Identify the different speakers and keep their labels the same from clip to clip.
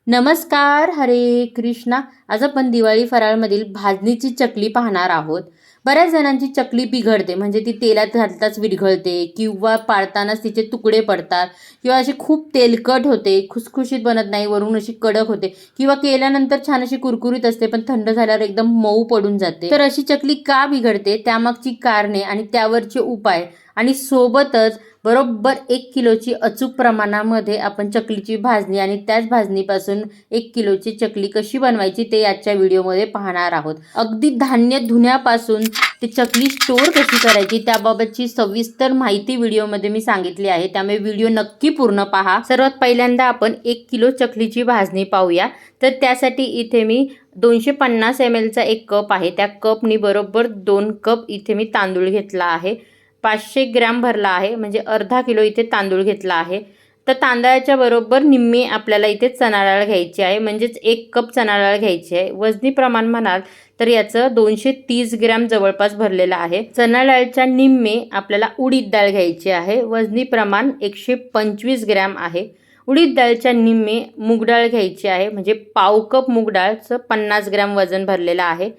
Speaker 1: नमस्कार, हरे कृष्णा. आज आपण दिवाळी फराळमधील भाजणीची चकली पाहणार आहोत. बऱ्याच जणांची चकली बिघडते, म्हणजे ती तेलात घालताच विरघळते किंवा पाळतानाच तिचे तुकडे पडतात किंवा अशी खूप तेलकट होते, खुसखुशीत बनत नाही, वरून अशी कडक होते किंवा केल्यानंतर छान अशी कुरकुरीत असते पण थंड झाल्यावर एकदम मऊ पडून जाते. तर अशी चकली का बिघडते, त्यामागची कारणे आणि त्यावरचे उपाय आणि सोबतच बरोबर 1 किलोची अचूक प्रमाणामध्ये आपण चकलीची भाजणी आणि त्याच भाजणीपासून 1 किलोची चकली कशी बनवायची ते आजच्या व्हिडिओमध्ये पाहणार आहोत. अगदी धान्य धुण्यापासून ते चकली स्टोअर कशी करायची त्याबाबतची सविस्तर माहिती व्हिडिओमध्ये मी सांगितली आहे, त्यामुळे व्हिडिओ नक्की पूर्ण पहा. सर्वात पहिल्यांदा आपण 1 किलो चकलीची भाजणी पाहूया. तर त्यासाठी इथे मी 250 ml चा एक कप आहे, त्या कपनी बरोबर 2 कप इथे मी तांदूळ घेतला आहे. 500 ग्रॅम भरला आहे, म्हणजे अर्धा किलो इथे तांदूळ घेतला आहे. तर तांदळाच्या बरोबर निम्मी आपल्याला इथे चणा डाळ घ्यायची आहे, म्हणजेच 1 कप चणा डाळ घ्यायची आहे. वजनी प्रमाण म्हणाल तर याचं 230 ग्रॅम जवळपास भरलेलं आहे. चणा डाळच्या निम्मे आपल्याला उडीद डाळ घ्यायची आहे, वजनी प्रमाण 125 ग्रॅम आहे. उडीद डाळच्या निम्मे मूग डाळ घ्यायची आहे, म्हणजे पाव कप मूग डाळचं 50 ग्रॅम वजन भरलेलं आहे.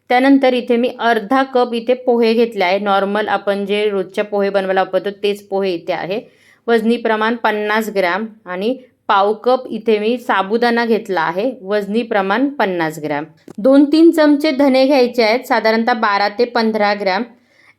Speaker 1: त्यानंतर इथे मी अर्धा कप इथे पोहे घेतले आहे. नॉर्मल आपण जे रोजच्या पोहे बनवायला वापरतो तेच पोहे इथे आहे. वजनी प्रमाण 50 ग्रॅम आणि पाव कप इथे मी साबुदाणा घेतला आहे, वजनी प्रमाण 50 ग्रॅम. 2-3 चमचे धने घ्यायचे आहेत, साधारणतः 12 ते 15 ग्रॅम.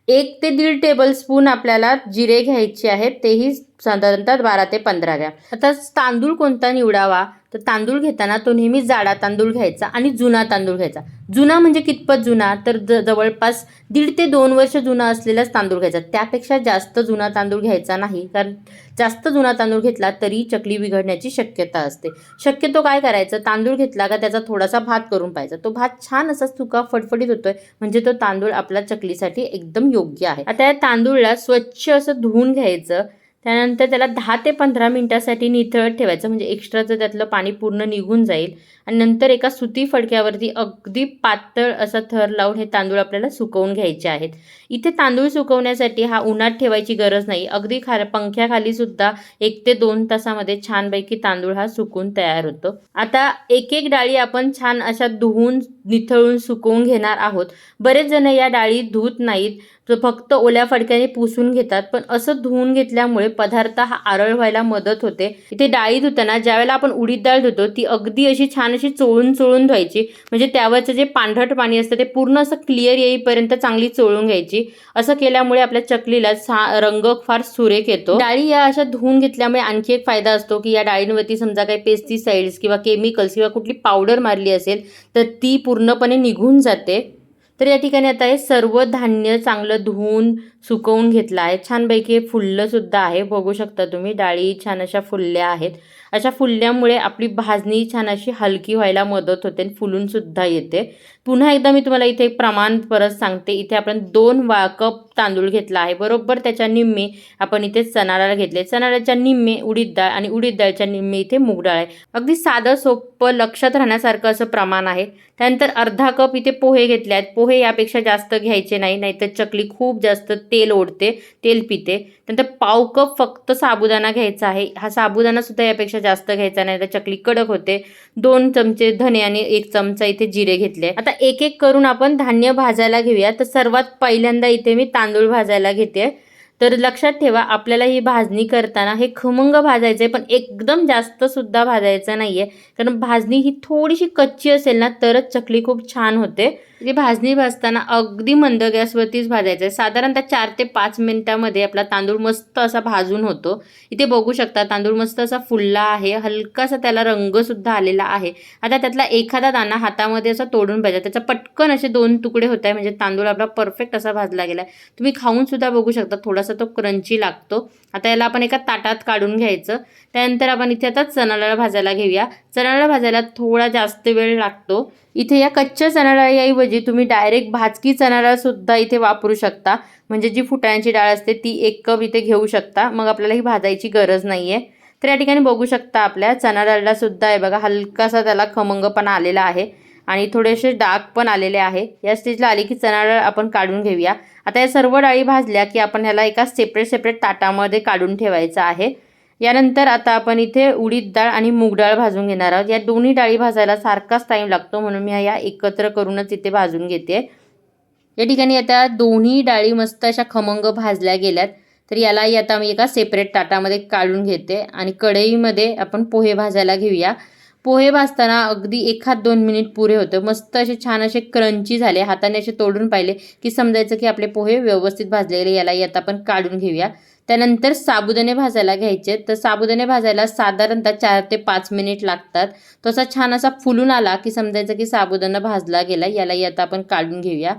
Speaker 1: 1 ते 1.5 टेबलस्पून आपल्याला जिरे घ्यायचे आहेत, तेही साधारणतः 12 ते 15 ग्रॅम. आता तांदूळ कोणता निवडावा, तर तांदूळ घेताना तो नेहमी जाडा तांदूळ घ्यायचा आणि जुना तांदूळ घ्यायचा. जुना म्हणजे कितपत जुना, तर जवळपास 1.5 ते 2 वर्ष जुना असलेलाच तांदूळ घ्यायचा. त्यापेक्षा जास्त जुना तांदूळ घ्यायचा नाही, कारण जास्त जुना तांदूळ घेतला तरी चकली बिघडण्याची शक्यता असते. शक्यतो काय करायचं, तांदूळ घेतला का त्याचा थोडासा भात करून पाहिजे. तो भात छान असा सुका फडफडीत होतोय, म्हणजे तो तांदूळ आपल्या चकलीसाठी एकदम योग्य आहे. आता या तांदूळला स्वच्छ असं धुवून घ्यायचं. त्यानंतर त्याला 10 ते 15 मिनिटासाठी निथळत ठेवायचं, म्हणजे एक्स्ट्राचं त्यातलं पाणी पूर्ण निघून जाईल. आणि नंतर एका सुती फडक्यावरती अगदी पातळ असा थर लावून हे तांदूळ आपल्याला सुकवून घ्यायचे आहेत. इथे तांदूळ सुकवण्यासाठी हा उन्हात ठेवायची गरज नाही, अगदी पंख्याखाली सुद्धा 1 ते 2 तासामध्ये छानपैकी तांदूळ हा सुकून तयार होतो. आता एक एक डाळी आपण छान अशा धुवून निथळून सुकवून घेणार आहोत. बरेच जण या डाळी धुत नाहीत, तर फक्त ओल्या फडक्याने पुसून घेतात, पण असं धुवून घेतल्यामुळे पदार्थ हा आरळ व्हायला मदत होते. इथे डाळी धुताना ज्यावेळेला आपण उडीद डाळ धुतो ती अगदी अशी छान अशी चोळून चोळून धुवायची, म्हणजे त्यावरचं जे पांढरट पाणी असतं ते पूर्ण असं क्लिअर येईपर्यंत चांगली चोळून घ्यायची. असं केल्यामुळे आपल्या चकलीला रंग फार सुरेख येतो. डाळी या अशा धुवून घेतल्यामुळे आणखी एक फायदा असतो की या डाळींवरती समजा काही पेस्टिसाइड्स किंवा केमिकल्स किंवा कुठली पावडर मारली असेल तर ती पूर्णपणे निघून जाते. तर या ठिकाणी आता हे सर्व धान्य चांगलं धुवून सुकवून घेतलं आहे. छानपैकी हे फुललं सुद्धा आहे, बघू शकता तुम्ही. डाळी छान अशा फुलल्या आहेत. अशा फुलल्यामुळे आपली भाजणी छान अशी हलकी व्हायला मदत होते आणि फुलून सुद्धा येते. पुन्हा एकदा मी तुम्हाला इथे एक प्रमाण परत सांगते. इथे आपण 2 कप तांदूळ घेतला आहे, बरोबर त्याच्या निम्मे आपण इथे चणा डाळ घेतले. चणा डाळच्या निम्मे उडीद डाळ आणि उडीद डाळच्या निम्मे इथे मूग डाळ आहे. अगदी साधं सोपं लक्षात राहण्यासारखं असं प्रमाण आहे. त्यानंतर अर्धा कप इथे पोहे घेतले आहेत. पोहे यापेक्षा जास्त घ्यायचे नाही, नाहीतर चकली खूप जास्त तेल ओढते, तेल पिते. त्यानंतर पाव कप फक्त साबुदाणा घ्यायचा आहे. हा साबुदाणा सुद्धा यापेक्षा जास्त घ्यायचा नाही, तर चकली कडक होते. 2 चमचे धने आणि 1 चमचा इथे जिरे घेतले. आता एक एक करून आपण धान्य भाजायला घेऊया. तर सर्वात पहिल्यांदा इथे मी तांदूळ भाजायला घेते. तर लक्षात ठेवा, आपल्याला ही भाजणी करताना हे खमंग भाजायचं आहे, पण एकदम जास्त सुद्धा भाजायचं नाहीये, कारण भाजणी ही थोडीशी कच्ची असेल ना तरच चकली खूप छान होते. ही भाजणी भाजताना अगदी मंद गॅसवरतीच भाजायचं आहे. साधारणतः 4 ते 5 मिनिटामध्ये आपला तांदूळ मस्त असा भाजून होतो. इथे बघू शकता तांदूळ मस्त असा फुलला आहे, हलकासा त्याला रंग सुद्धा आलेला आहे. आता त्यातला एखादा दाणा हातामध्ये असा तोडून पाहिजे, त्याचा पटकन असे 2 तुकडे होत आहे, म्हणजे तांदूळ आपला परफेक्ट असा भाजला गेला आहे. तुम्ही खाऊन सुद्धा बघू शकता, थोडासा तो क्रंची लागतो. आता याला आपण एका ताटात काढून घ्यायचं. त्यानंतर आपण इथे आता चणा डाळ भाजायला घेऊया. चणा डाळ भाजायला थोडा जास्त वेळ लागतो. इथे या कच्च्या चणा डाळीऐवजी तुम्ही डायरेक्ट भाजकी चणा डाळ सुद्धा इथे वापरू शकता, म्हणजे जी फुटाण्याची डाळ असते ती 1 कप इथे घेऊ शकता, मग आपल्याला ही भाजायची गरज नाहीये. तर या ठिकाणी बघू शकता आपल्या चणा डाळला सुद्धा आहे बघा, हलकासा त्याला खमंगपणा आलेला आहे आणि थोडेसे डाग पण आलेले आहे. या स्टेजला आली की चणा डाळ आपण काढून घेऊया. आता या सर्व डाळी भाजल्या की आपण ह्याला एका सेपरेट ताटामध्ये काढून ठेवायचं आहे. यानंतर आता आपण इथे उडीद डाळ आणि मूग डाळ भाजून घेणार आहोत. या दोन्ही डाळी भाजायला सारखाच टाईम लागतो, म्हणून मी या एकत्र करूनच इथे भाजून घेते. या ठिकाणी आता दोन्ही डाळी मस्त अशा खमंग भाजल्या गेल्यात. तर याला आता मी एका सेपरेट ताटामध्ये काढून घेते आणि कढईमध्ये आपण पोहे भाजायला घेऊया. पोहे भाजताना अगदी 1-2 मिनिट पुरे होतं. मस्त असे छान असे क्रंची झाले. हाताने असे तोडून पाहिले की समजायचं की आपले पोहे व्यवस्थित भाजलेले. याला आता आपण काढून घेऊया. त्यानंतर साबुदाणे भाजायला घ्यायचे. तर साबुदाणे भाजायला साधारणतः 4 ते 5 मिनिट लागतात. तो असा छान असा फुलून आला की समजायचं की साबुदाणा भाजला गेला. याला आता आपण काढून घेऊया.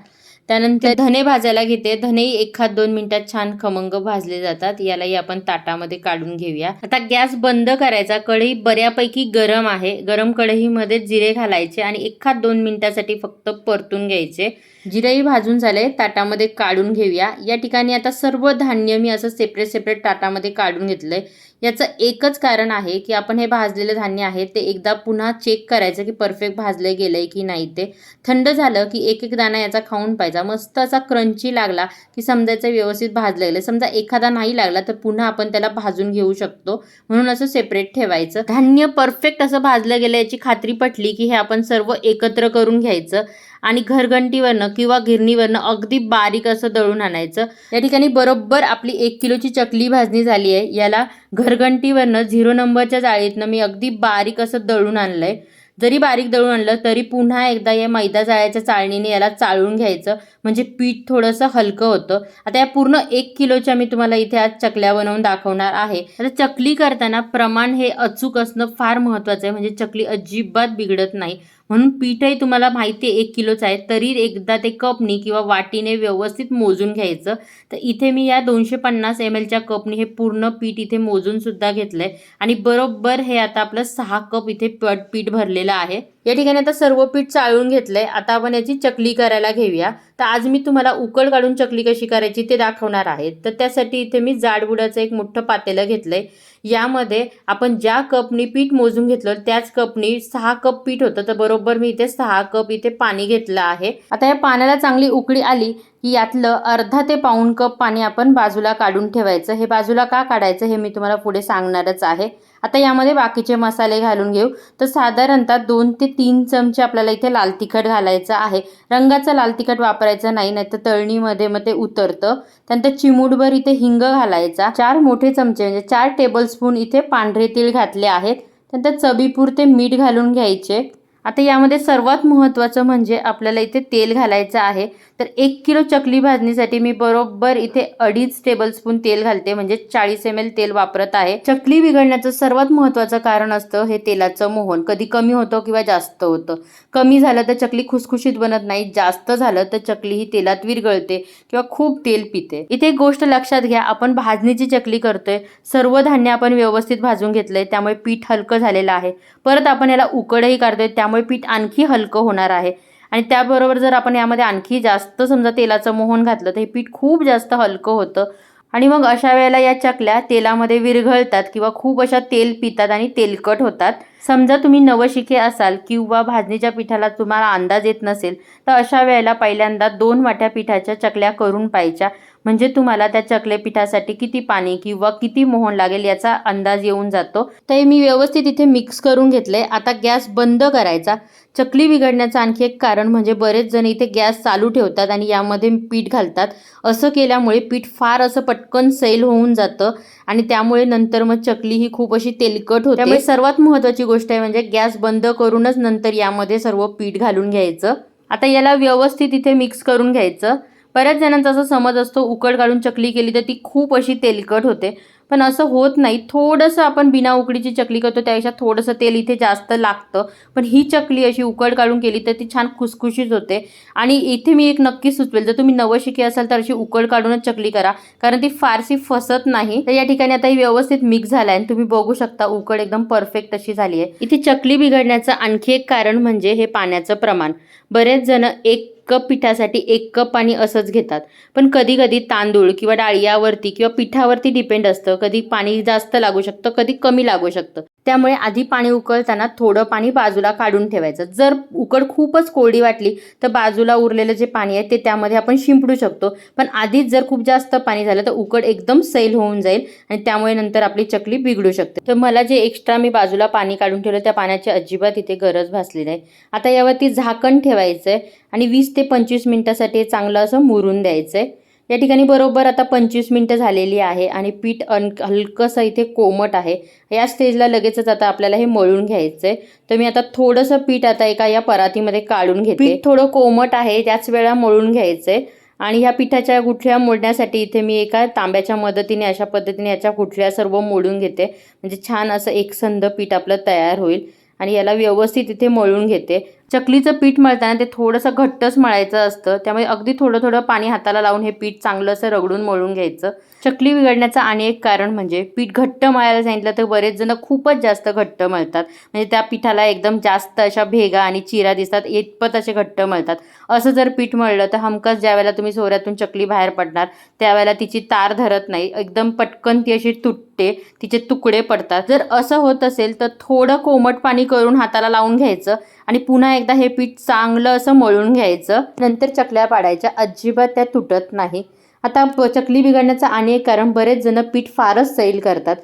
Speaker 1: त्यानंतर धने भाजायला घेते. धनेही 1-2 मिनिटात छान खमंग भाजले जातात. यालाही आपण ताटामध्ये काढून घेऊया. आता गॅस बंद करायचा. कढई बऱ्यापैकी गरम आहे. गरम कढईमध्ये जिरे घालायचे आणि 1-2 मिनिटासाठी फक्त परतून घ्यायचे. जिरेही भाजून झाले, ताटामध्ये काढून घेऊया. या ठिकाणी आता सर्व धान्य मी असं सेपरेट ताटामध्ये काढून घेतलंय. याचं एकच कारण आहे की आपण हे भाजलेले धान्य आहे ते एकदा पुन्हा चेक करायचं की परफेक्ट भाजले गेलंय की नाही. ते थंड झालं की एक दाणा याचा खाऊन पाहिजे. मस्त असा क्रंची लागला की समजायचं व्यवस्थित भाजलं गेलं. समजा एखादा नाही लागला तर पुन्हा आपण त्याला भाजून घेऊ शकतो, म्हणून असं सेपरेट ठेवायचं. धान्य परफेक्ट असं भाजलं गेलं याची खात्री पटली की हे आपण सर्व एकत्र करून घ्यायचं आणि घरघंटीवरनं किंवा गिरणीवरनं अगदी बारीक असं दळून आणायचं. या ठिकाणी बरोबर आपली 1 किलोची चकली भाजणी झाली आहे. याला घरघंटीवरनं 0 नंबरच्या जाळीतनं मी अगदी बारीक असं दळून आणलंय. जरी बारीक दळून आणलं तरी पुन्हा एकदा या मैदा जाळ्याच्या चाळणीने याला चाळून घ्यायचं, म्हणजे पीठ थोडंसं हलकं होतं. आता या पूर्ण 1 किलोच्या मी तुम्हाला इथे आज चकल्या बनवून दाखवणार आहे. आता चकली करताना प्रमाण हे अचूक असणं फार महत्त्वाचं आहे, म्हणजे चकली अजिबात बिघडत नाही. म्हणून पीठही तुम्हाला माहिती आहे 1 किलोचं आहे, तरी एकदा ते कपनी किंवा वाटीने व्यवस्थित मोजून घ्यायचं. तर इथे मी या 250 mlच्या कपनी हे पूर्ण पीठ इथे मोजून सुद्धा घेतलंय आणि बरोबर हे आता आपलं 6 कप इथे पीठ भरलेलं आहे. या ठिकाणी आता सर्व पीठ चाळून घेतलंय. आता आपण याची चकली करायला घेऊया. तर आज मी तुम्हाला उकड काढून चकली कशी करायची ते दाखवणार आहे. तर त्यासाठी इथे मी जाडबुडाचं एक मोठं पातेलं घेतलंय. यामध्ये आपण ज्या कपनी पीठ मोजून घेतलं त्याच कपनी 6 कप पीठ होतं, तर बरोबर मी इथे 6 कप इथे पाणी घेतलं आहे. आता या पाण्याला चांगली उकळी आली की यातलं अर्धा ते पाऊण कप पाणी आपण बाजूला काढून ठेवायचं. हे बाजूला का काढायचं हे मी तुम्हाला पुढे सांगणारच आहे. आता यामध्ये बाकीचे मसाले घालून घेऊ. तर साधारणतः 2 ते 3 चमचे आपल्याला इथे लाल तिखट घालायचं आहे. रंगाचं लाल तिखट वापरायचं नाही, नाहीतर तळणीमध्ये मग ते उतरतं. त्यानंतर चिमूटभर इथे हिंग घालायचा. 4 मोठे चमचे म्हणजे 4 टेबलस्पून इथे पांढरे तीळ घातले आहेत. त्यानंतर चवीपुरते मीठ घालून घ्यायचे. आता यामध्ये सर्वात महत्त्वाचं म्हणजे आपल्याला इथे तेल घालायचं आहे. तर 1 किलो चकली भाजणीसाठी मी बरोबर इथे 2.5 टेबलस्पून तेल घालते, म्हणजे 40 ml तेल वापरत आहे. चकली बिघडण्याचं सर्वात महत्त्वाचं कारण असतं हे तेलाचं मोहन. कधी कमी होतं किंवा जास्त होतं. कमी झालं तर चकली खुसखुशीत बनत नाही, जास्त झालं तर चकली ही तेलात विरघळते किंवा खूप तेल पिते. इथे एक गोष्ट लक्षात घ्या, आपण भाजणीची चकली करतोय, सर्व धान्य आपण व्यवस्थित भाजून घेतलंय, त्यामुळे पीठ हलकं झालेलं आहे. परत आपण याला उकडही काढतोय, त्यामुळे पीठ आणखी हलकं होणार आहे. आणि त्याबरोबर जर आपण यामध्ये आणखी जास्त समजा तेलाचं मोहन घातलं तर हे पीठ खूप जास्त हलकं होतं आणि मग अशा वेळेला या चकल्या तेलामध्ये विरघळतात किंवा खूप अशा तेल पितात आणि तेलकट होतात. समजा तुम्ही नवशिके असाल किंवा भाजणीच्या पिठाला तुम्हाला अंदाज येत नसेल तर अशा वेळेला पहिल्यांदा 2 वाट्या पिठाच्या चकल्या करून पाहिजे, म्हणजे तुम्हाला त्या चकले पिठासाठी किती पाणी किंवा किती मोहन लागेल याचा अंदाज येऊन जातो. तर मी व्यवस्थित इथे मिक्स करून घेतले. आता गॅस बंद करायचा. चकली बिघडण्याचं आणखी एक कारण म्हणजे बरेच जण इथे गॅस चालू ठेवतात आणि यामध्ये पीठ घालतात. असं केल्यामुळे पीठ फार असं पटकन सैल होऊन जातं आणि त्यामुळे नंतर मग चकली ही खूप अशी तेलकट होते. त्यामुळे सर्वात महत्त्वाची गोष्ट आहे म्हणजे गॅस बंद करूनच नंतर यामध्ये सर्व पीठ घालून घ्यायचं. आता याला व्यवस्थित इथे मिक्स करून घ्यायचं. बऱ्याच जणांचा असा समज असतो उकड काढून चकली केली तर ती खूप अशी तेलकट होते, पण असं होत नाही. थोडंसं आपण बिना उकडीची चकली करतो त्यापेक्षा थोडंसं तेल इथे जास्त लागतं, पण ही चकली अशी उकड काढून केली तर ती छान खुसखुशीत होते. आणि इथे मी एक नक्की सुचवेल, जर तुम्ही नवशिके असाल तर अशी उकड काढूनच चकली करा, कारण ती फारशी फसत नाही. तर या ठिकाणी आता ही व्यवस्थित मिक्स झालं आहे, तुम्ही बघू शकता उकड एकदम परफेक्ट अशी झाली आहे. इथे चकली बिघडण्याचं आणखी एक कारण म्हणजे हे पाण्याचं प्रमाण. बरेच जण 1 कप पिठासाठी 1 कप पाणी असंच घेतात, पण कधी कधी तांदूळ किंवा डाळी यावरती किंवा पिठावरती डिपेंड असतं. कधी पाणी जास्त लागू शकतं, कधी कमी लागू शकतं. त्यामुळे आधी पाणी उकळताना थोडं पाणी बाजूला काढून ठेवायचं. जर उकड खूपच कोरडी वाटली तर बाजूला उरलेलं जे पाणी आहे ते त्यामध्ये आपण शिंपडू शकतो. पण आधीच जर खूप जास्त पाणी झालं तर उकड एकदम सैल होऊन जाईल आणि त्यामुळे नंतर आपली चकली बिघडू शकते. तर मला जे एक्स्ट्रा मी बाजूला पाणी काढून ठेवलं त्या पाण्याची अजिबात इथे गरज भासली नाही. आता यावरती झाकण ठेवायचं आहे आणि 20 ते 25 मिनिटासाठी चांगलं असं मुरून द्यायचं आहे. या ठिकाणी बरोबर आता 25 मिनिटं झालेली आहे आणि पीठ हलकंसं इथे कोमट आहे. या स्टेजला लगेचच आता आपल्याला हे मळून घ्यायचं आहे. तर मी आता थोडंसं पीठ आता एका या परातीमध्ये काढून घेते. पीठ थोडं कोमट आहे त्याच वेळा मळून घ्यायचं आहे आणि ह्या पिठाच्या गुठळ्या मोडण्यासाठी इथे मी एका तांब्याच्या मदतीने अशा पद्धतीने याच्या गुठळ्या सर्व मोडून घेते. म्हणजे छान असं एकसंध पीठ आपलं तयार होईल आणि याला व्यवस्थित इथे मळून घेते. चकलीचं पीठ मळताना ते थोडंसं घट्टच मळायचं असतं, त्यामुळे अगदी थोडं थोडं पाणी हाताला लावून हे पीठ चांगलं असं रगडून मळून घ्यायचं. चकली बिघडण्याचं आणि एक कारण म्हणजे पीठ घट्ट मळायला सांगितलं तर बरेच जण खूपच जास्त घट्ट मळतात. म्हणजे त्या पिठाला एकदम जास्त अशा भेगा आणि चिरा दिसतात, इतपत असे घट्ट मळतात. असं जर पीठ मळलं तर हमखास ज्या वेळेला तुम्ही सोऱ्यातून चकली बाहेर पडणार त्यावेळेला तिची तार धरत नाही, एकदम पटकन ती अशी तुटते, तिचे तुकडे पडतात. जर असं होत असेल तर थोडं कोमट पाणी करून हाताला लावून घ्यायचं आणि पुन्हा एकदा हे पीठ चांगलं असं मळून घ्यायचं. नंतर चकल्या पाडायच्या, अजिबात त्या तुटत नाही. आता चकली बिघडण्याचं आणि एक कारण बरेच जण पीठ फारच सैल करतात.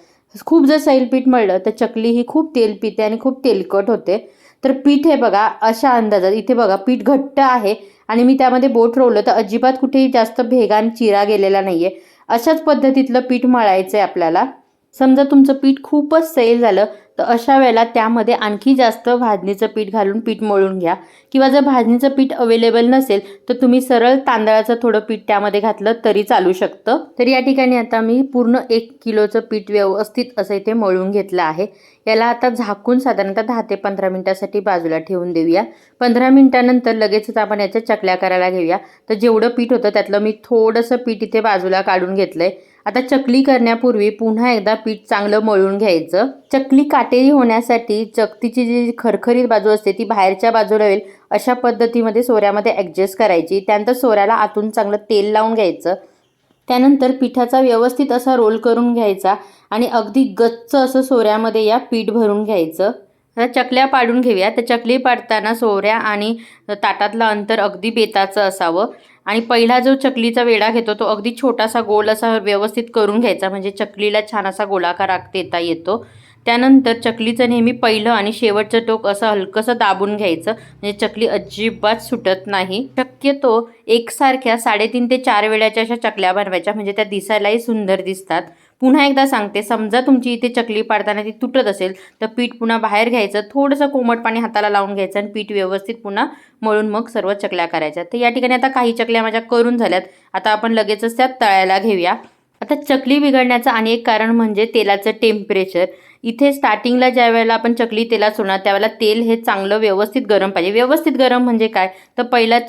Speaker 1: खूप जर सैल पीठ मळलं तर चकली ही खूप तेल पिते आणि खूप तेलकट होते. तर पीठ हे बघा अशा अंदाजात, इथे बघा पीठ घट्ट आहे आणि मी त्यामध्ये बोट रोवलं तर अजिबात कुठेही जास्त भेगा आणि चिरा गेलेला नाहीये. अशाच पद्धतीतलं पीठ मळायचं आहे आपल्याला. समजा तुमचं पीठ खूपच सैल झालं तर अशा वेळेला त्यामध्ये आणखी जास्त भाजणीचं पीठ घालून पीठ मळून घ्या. किंवा जर भाजणीचं पीठ अवेलेबल नसेल तर तुम्ही सरळ तांदळाचं थोडं पीठ त्यामध्ये घातलं तरी चालू शकतं. तर या ठिकाणी आता मी पूर्ण 1 किलोचं पीठ व्यवस्थित असं इथे मळून घेतलं आहे. याला आता झाकून साधारणतः 10 ते 15 मिनिटासाठी बाजूला ठेवून देऊया. 15 मिनिटानंतर लगेचच आपण याच्या चकल्या करायला घेऊया. तर जेवढं पीठ होतं त्यातलं मी थोडंसं पीठ इथे बाजूला काढून घेतलंय. आता चकली करण्यापूर्वी पुन्हा एकदा पीठ चांगलं मळून घ्यायचं. चकली काटेरी होण्यासाठी चकतीची जी खरखरीत बाजू असते ती बाहेरच्या बाजूला येईल अशा पद्धतीमध्ये सोऱ्यामध्ये ॲडजस्ट करायची. त्यानंतर सोऱ्याला आतून चांगलं तेल लावून घ्यायचं. त्यानंतर पिठाचा व्यवस्थित असा रोल करून घ्यायचा आणि अगदी गच्च असं सोऱ्यामध्ये या पीठ भरून घ्यायचं. आता चकल्या पाडून घेऊया. तर चकली पाडताना सोऱ्या आणि ताटातलं अंतर अगदी बेताचं असावं आणि पहिला जो चकलीचा वेढा घेतो तो अगदी छोटासा गोल असा व्यवस्थित करून घ्यायचा, म्हणजे चकलीला छान असा गोलाकार आकार देता येतो. त्यानंतर चकलीचं नेहमी पहिलं आणि शेवटचं टोक असं हलकंसं दाबून घ्यायचं, म्हणजे चकली अजिबात सुटत नाही. शक्यतो एकसारख्या 3.5 ते 4 वेळाच्या अशा चकल्या बनवायच्या, म्हणजे त्या दिसायलाही सुंदर दिसतात. पुन्हा एकदा सांगते, समजा तुमची इथे चकली पाडताना ती तुटत असेल तर पीठ पुन्हा बाहेर घ्यायचं, थोडंसं कोमट पाणी हाताला लावून घ्यायचं आणि पीठ व्यवस्थित पुन्हा मळून मग सर्व चकल्या करायच्या. तर या ठिकाणी आता काही चकल्या माझ्या करून झाल्यात. आता आपण लगेचच त्यात तळायला घेऊया. आता चकली बिघडण्याचं आणि एक कारण म्हणजे तेलाचं टेम्परेचर. इथे स्टार्टिंगला ज्या वेळेला आपण चकली तेलात सोडणार त्यावेळेला तेल हे चांगलं व्यवस्थित गरम पाहिजे. व्यवस्थित गरम म्हणजे काय, तर पहिला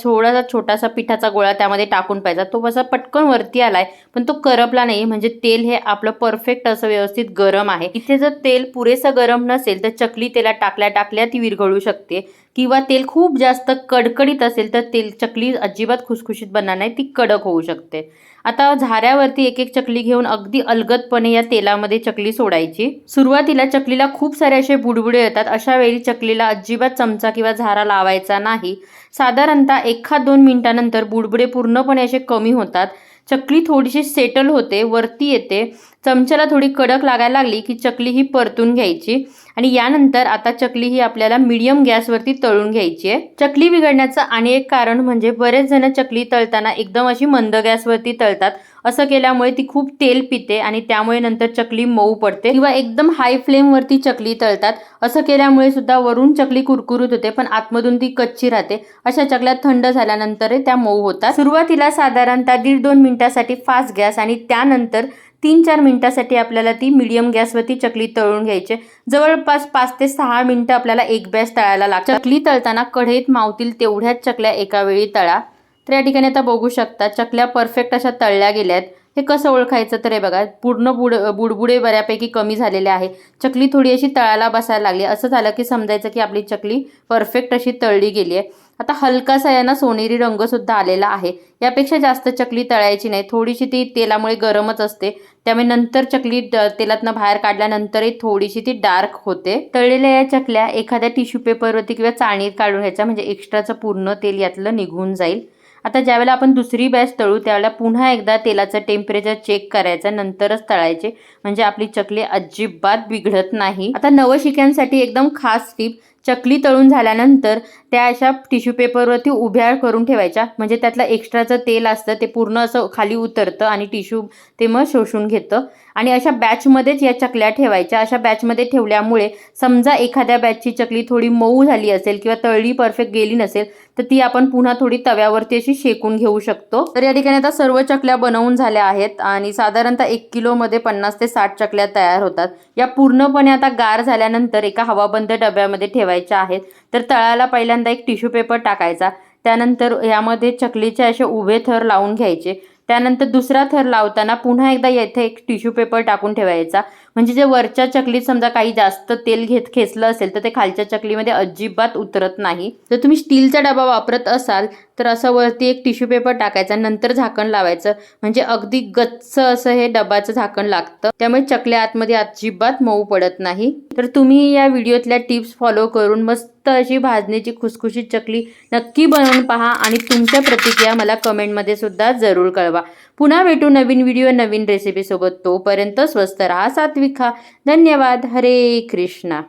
Speaker 1: छोटासा पिठाचा गोळा त्यामध्ये टाकून पाहिजे. तो असा पटकन वरती आलाय पण तो करपला नाही, म्हणजे तेल हे आपलं परफेक्ट असं व्यवस्थित गरम आहे. इथे जर तेल पुरेसं गरम नसेल तर चकली तेलात टाकल्या ती विरघळू शकते, किंवा तेल खूप जास्त कडकडीत असेल तर चकली अजिबात खुसखुशीत बनणार नाही, ती कडक होऊ शकते. आता झाऱ्यावरती एक एक चकली घेऊन अगदी अलगदपणे या तेलामध्ये चकली सोडायची. सुरुवातीला चकलीला खूप सारे असे बुडबुडे येतात, अशा वेळी चकलीला अजिबात चमचा किंवा झारा लावायचा नाही. साधारणतः 1-2 मिनिटानंतर बुडबुडे पूर्णपणे असे कमी होतात. चकली थोडीशी सेटल होते, वरती येते. चमच्याला थोडी कडक लागायला लागली की चकली ही परतून घ्यायची आणि यानंतर आता चकली ही आपल्याला मीडियम गॅसवरती तळून घ्यायची आहे. चकली बिघडण्याचं आणि एक कारण म्हणजे बरेच जण चकली तळताना एकदम अशी मंद गॅसवरती तळतात. असं केल्यामुळे ती खूप तेल पिते आणि त्यामुळे नंतर चकली मऊ पडते, किंवा एकदम हाय फ्लेमवरती चकली तळतात. असं केल्यामुळे सुद्धा वरून चकली कुरकुरीत होते पण आतमधून ती कच्ची राहते. अशा चकल्या थंड झाल्यानंतर त्या मऊ होतात. सुरुवातीला साधारणतः 1.5-2 मिनिटासाठी फास्ट गॅस आणि त्यानंतर 3-4 मिनिटासाठी आपल्याला ती मीडियम गॅसवरती चकली तळून घ्यायची. जवळपास 5 ते 6 मिनिटं आपल्याला एक बॅच तळायला लागतं. चकली तळताना कढईत मावतील तेवढ्याच चकल्या एका वेळी तळा. तर या ठिकाणी आता बघू शकता चकल्या परफेक्ट अशा तळल्या गेल्यात. हे कसं ओळखायचं तर हे बघा, पूर्ण बुडबुडे बऱ्यापैकी कमी झालेले आहे. चकली थोडी अशी तळाला बसायला लागली. असं झालं की समजायचं की आपली चकली परफेक्ट अशी तळली गेली आहे. आता हलकासा आहे ना सोनेरी रंगसुद्धा आलेला आहे. यापेक्षा जास्त चकली तळायची नाही. थोडीशी ती तेलामुळे गरमच असते, त्यामुळे नंतर चकली तेलातनं बाहेर काढल्यानंतरही थोडीशी ती डार्क होते. तळलेल्या या चकल्या एखाद्या टिश्यू पेपरवरती किंवा चाळणीत काढून घ्यायच्या, म्हणजे एक्स्ट्राचं पूर्ण तेल यातलं निघून जाईल. आता ज्यावेळेला आपण दुसरी बॅच तळू त्यावेळेला पुन्हा एकदा तेलाचं टेम्परेचर चेक करायचं, नंतरच तळायचे, म्हणजे आपली चकली अजिबात बिघडत नाही. आता नवशिक्यांसाठी एकदम खास टिप, चकली तळून झाल्यानंतर त्या अशा टिश्यू पेपरवरती उभ्या करून ठेवायच्या, म्हणजे त्यातलं एक्स्ट्राचं तेल असतं ते पूर्ण असं खाली उतरतं आणि टिश्यू ते मग शोषून घेतं. आणि अशा बॅचमध्येच या चकल्या ठेवायच्या. अशा बॅचमध्ये ठेवल्यामुळे समजा एखाद्या बॅचची चकली थोडी मऊ झाली असेल किंवा तळली परफेक्ट गेली नसेल तर ती आपण पुन्हा थोडी तव्यावरती अशी शेकून घेऊ शकतो. तर या ठिकाणी आता सर्व चकल्या बनवून झाल्या आहेत आणि साधारणतः 1 किलोमध्ये 50 ते 60 चकल्या तयार होतात. या पूर्णपणे आता गार झाल्यानंतर एका हवाबंद डब्यामध्ये ठेवायच्या आहेत. तर तळाला पहिल्यांदा एक टिश्यू पेपर टाकायचा, त्यानंतर यामध्ये चकलीचे असे उभे थर लावून घ्यायचे. त्यानंतर दुसरा थर लावताना पुन्हा एकदा येथे एक टिश्यू पेपर टाकून ठेवायचा, म्हणजे जे वरच्या चकलीत समजा काही जास्त तेल खेचलं असेल तर ते खालच्या चकलीमध्ये अजिबात उतरत नाही. जर तुम्ही स्टीलचा डबा वापरत असाल तर असं वरती एक टिश्यू पेपर टाकायचा, नंतर झाकण लावायचं, म्हणजे अगदी गच्च असं हे डबाचं झाकण लागतं, त्यामुळे चकल्या आतमध्ये अजिबात मऊ पडत नाही. तर तुम्ही या व्हिडिओतल्या टिप्स फॉलो करून मस्त अशी भाजणीची खुसखुशीत चकली नक्की बनवून पहा आणि तुमच्या प्रतिक्रिया मला कमेंटमध्ये सुद्धा जरूर कळवा. पुन्हा भेटू नवीन व्हिडिओ नवीन रेसिपी सोबत. तोपर्यंत स्वस्त राहा, सात्विक खा. धन्यवाद. हरे कृष्णा.